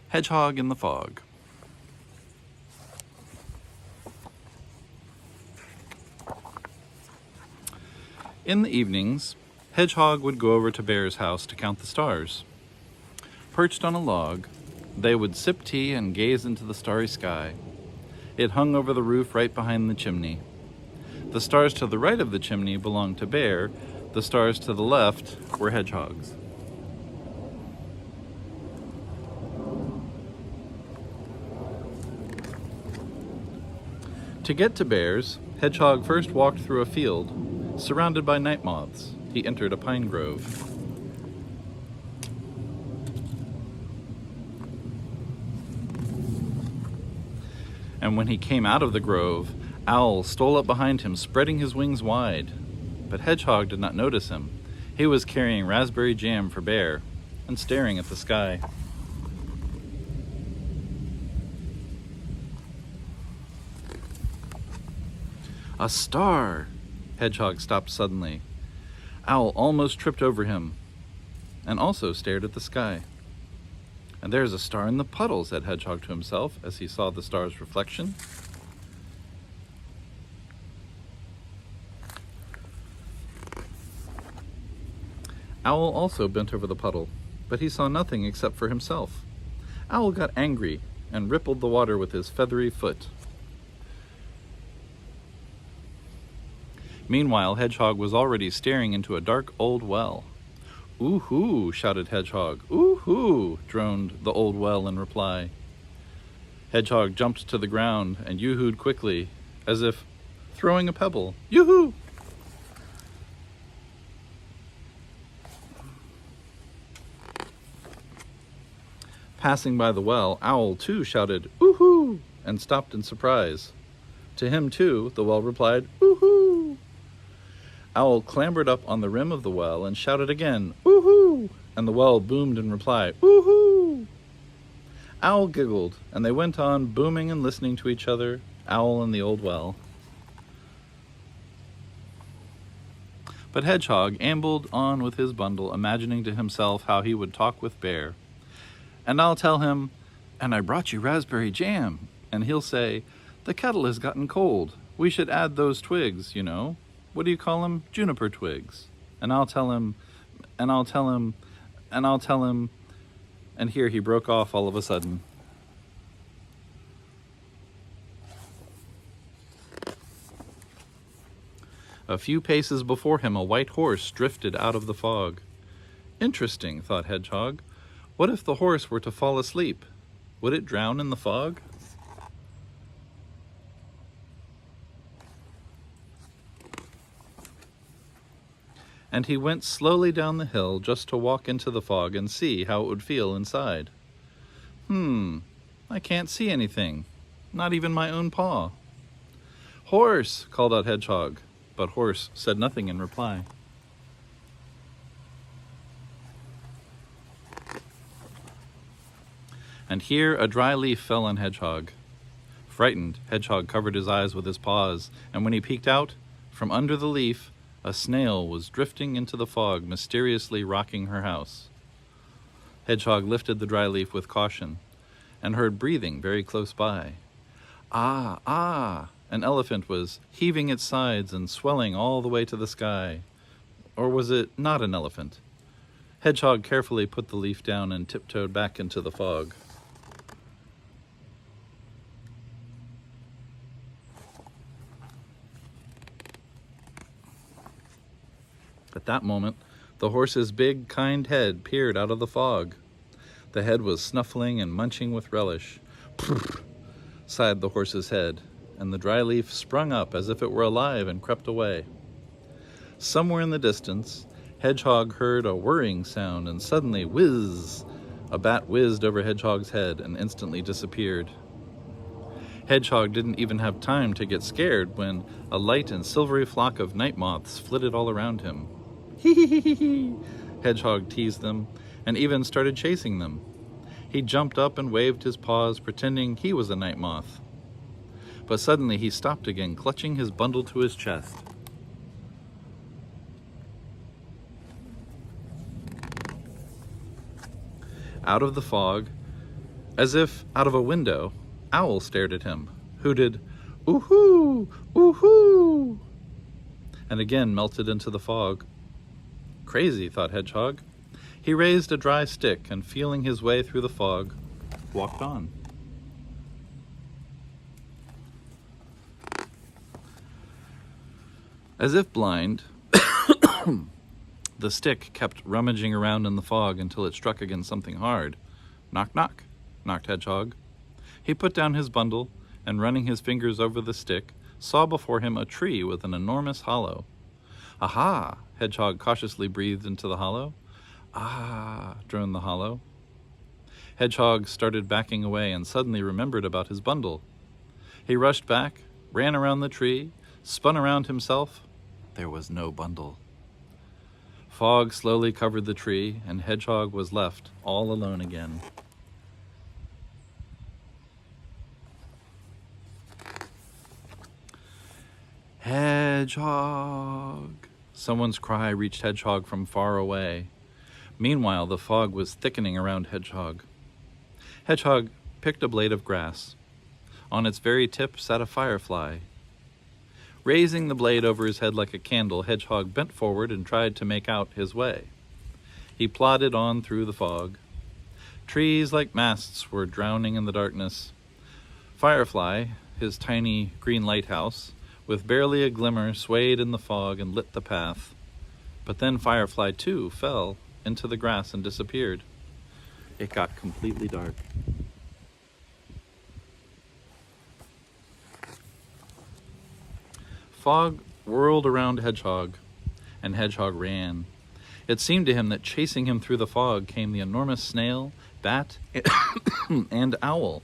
Hedgehog in the Fog. In the evenings, Hedgehog would go over to Bear's house to count the stars. Perched on a log, they would sip tea and gaze into the starry sky. It hung over the roof right behind the chimney. The stars to the right of the chimney belonged to Bear. The stars to the left were Hedgehog's. To get to Bear's, Hedgehog first walked through a field. Surrounded by night moths, he entered a pine grove. And when he came out of the grove, Owl stole up behind him, spreading his wings wide. But Hedgehog did not notice him. He was carrying raspberry jam for Bear and staring at the sky. A star! Hedgehog stopped suddenly. Owl almost tripped over him and also stared at the sky. And there's a star in the puddle, said Hedgehog to himself as he saw the star's reflection. Owl also bent over the puddle, but he saw nothing except for himself. Owl got angry and rippled the water with his feathery foot. Meanwhile, Hedgehog was already staring into a dark old well. "Ooh-hoo!" shouted Hedgehog. "Ooh-hoo!" droned the old well in reply. Hedgehog jumped to the ground and yoo-hooed quickly, as if throwing a pebble. Yoo-hoo! Passing by the well, Owl too shouted, "Ooh-hoo!" and stopped in surprise. To him too, the well replied, "Ooh-hoo!" Owl clambered up on the rim of the well and shouted again, "Ooh-hoo!" and the well boomed in reply, "Ooh-hoo!" Owl giggled, and they went on booming and listening to each other, Owl and the old well. But Hedgehog ambled on with his bundle, imagining to himself how he would talk with Bear. "And I'll tell him, 'And I brought you raspberry jam,' and he'll say, 'The kettle has gotten cold. We should add those twigs, you know. What do you call them? Juniper twigs.' And I'll tell him, and I'll tell him, and I'll tell him," and here he broke off all of a sudden. A few paces before him, a white horse drifted out of the fog. Interesting, thought Hedgehog. What if the horse were to fall asleep? Would it drown in the fog? And he went slowly down the hill just to walk into the fog and see how it would feel inside. I can't see anything, not even my own paw. "Horse!" called out Hedgehog, but Horse said nothing in reply. And here a dry leaf fell on Hedgehog. Frightened, Hedgehog covered his eyes with his paws, and when he peeked out, from under the leaf, a snail was drifting into the fog, mysteriously rocking her house. Hedgehog lifted the dry leaf with caution and heard breathing very close by. Ah, ah! An elephant was heaving its sides and swelling all the way to the sky. Or was it not an elephant? Hedgehog carefully put the leaf down and tiptoed back into the fog. At that moment, the horse's big, kind head peered out of the fog. The head was snuffling and munching with relish. "Prrr," sighed the horse's head, and the dry leaf sprung up as if it were alive and crept away. Somewhere in the distance, Hedgehog heard a whirring sound, and suddenly, whiz! A bat whizzed over Hedgehog's head and instantly disappeared. Hedgehog didn't even have time to get scared when a light and silvery flock of night moths flitted all around him. "Hee-hee-hee-hee!" Hedgehog teased them and even started chasing them. He jumped up and waved his paws, pretending he was a night moth. But suddenly he stopped again, clutching his bundle to his chest. Out of the fog, As if out of a window, Owl stared at him, hooted, "Ooh-hoo! Ooh-hoo!" and again melted into the fog. Crazy, thought Hedgehog. He raised a dry stick and, feeling his way through the fog, walked on. As if blind, the stick kept rummaging around in the fog until it struck against something hard. Knock, knock, knocked Hedgehog. He put down his bundle and, running his fingers over the stick, saw before him a tree with an enormous hollow. "Aha!" Hedgehog cautiously breathed into the hollow. "Ah!" droned the hollow. Hedgehog started backing away and suddenly remembered about his bundle. He rushed back, ran around the tree, spun around himself. There was no bundle. Fog slowly covered the tree, and Hedgehog was left all alone again. "Hedgehog!" Someone's cry reached Hedgehog from far away. Meanwhile, the fog was thickening around Hedgehog. Hedgehog picked a blade of grass. On its very tip sat a firefly. Raising the blade over his head like a candle, Hedgehog bent forward and tried to make out his way. He plodded on through the fog. Trees like masts were drowning in the darkness. Firefly, his tiny green lighthouse, with barely a glimmer, swayed in the fog and lit the path. But then Firefly, too, fell into the grass and disappeared. It got completely dark. Fog whirled around Hedgehog, and Hedgehog ran. It seemed to him that chasing him through the fog came the enormous snail, bat, and owl.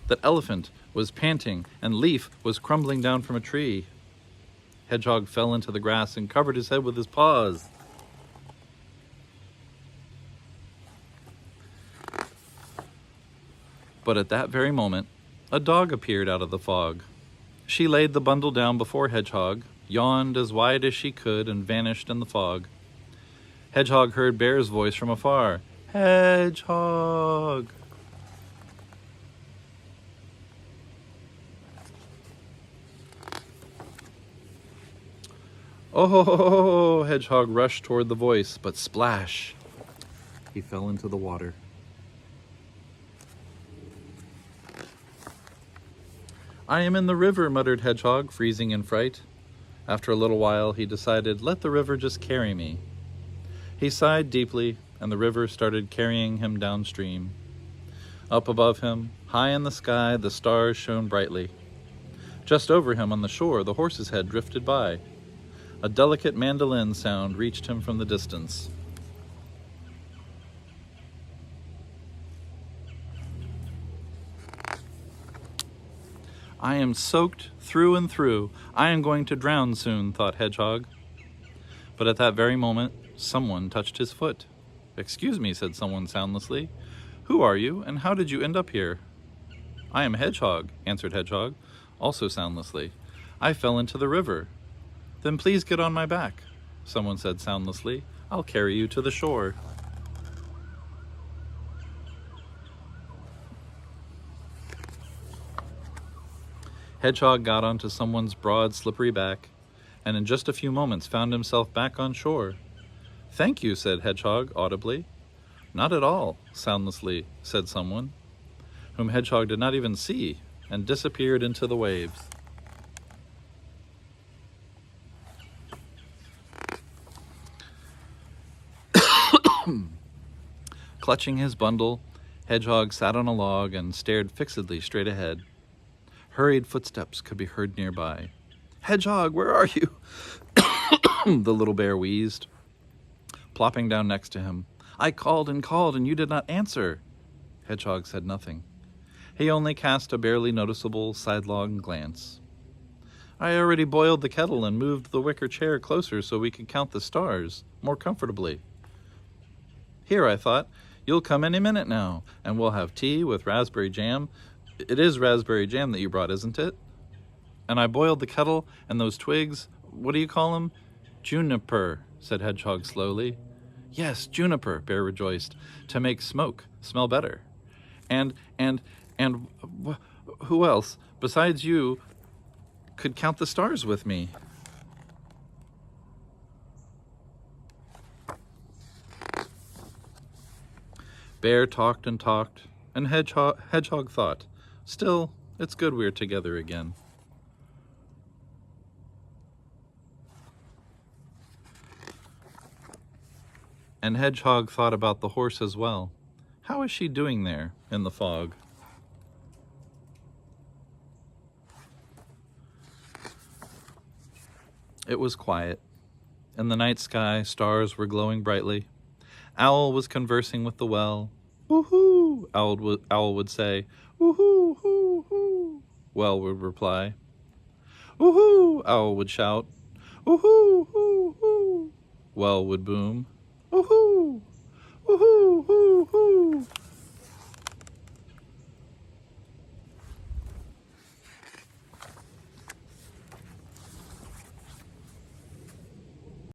That elephant was panting, and Leaf was crumbling down from a tree. Hedgehog fell into the grass and covered his head with his paws. But at that very moment, a dog appeared out of the fog. She laid the bundle down before Hedgehog, yawned as wide as she could, and vanished in the fog. Hedgehog heard Bear's voice from afar. "Hedgehog!" "Oh!" Hedgehog rushed toward the voice, but splash! He fell into the water. "I am in the river," muttered Hedgehog, freezing in fright. After a little while, he decided, let the river just carry me. He sighed deeply, and the river started carrying him downstream. Up above him, high in the sky, the stars shone brightly. Just over him on the shore, the horse's head drifted by. A delicate mandolin sound reached him from the distance. "I am soaked through and through. I am going to drown soon," thought Hedgehog. But at that very moment, someone touched his foot. "Excuse me," said someone soundlessly. "Who are you, and how did you end up here?" "I am Hedgehog," answered Hedgehog, also soundlessly. "I fell into the river." "Then please get on my back," someone said soundlessly. "I'll carry you to the shore." Hedgehog got onto someone's broad, slippery back, and in just a few moments found himself back on shore. "Thank you," said Hedgehog audibly. "Not at all," soundlessly said someone, whom Hedgehog did not even see, and disappeared into the waves. Clutching his bundle, Hedgehog sat on a log and stared fixedly straight ahead. Hurried footsteps could be heard nearby. "Hedgehog, where are you?" the little bear wheezed, plopping down next to him. "I called, and you did not answer." Hedgehog said nothing. He only cast a barely noticeable sidelong glance. "I already boiled the kettle and moved the wicker chair closer so we could count the stars more comfortably. Here, I thought, you'll come any minute now, and we'll have tea with raspberry jam. It is raspberry jam that you brought, isn't it? And I boiled the kettle and those twigs, what do you call them?" "Juniper," said Hedgehog slowly. "Yes, juniper," Bear rejoiced, "to make smoke smell better." And, and, and who else besides you could count the stars with me? Bear talked and talked, and Hedgehog thought, still, it's good we're together again. And Hedgehog thought about the horse as well. How is she doing there in the fog? It was quiet. In the night sky, stars were glowing brightly. Owl was conversing with the well. Woohoo! Owl would say. Woohoo! Hoo! Hoo! Well would reply. Woohoo! Owl would shout. Woohoo! Hoo! Hoo! Well would boom. Woohoo! Woohoo! Hoo! Hoo!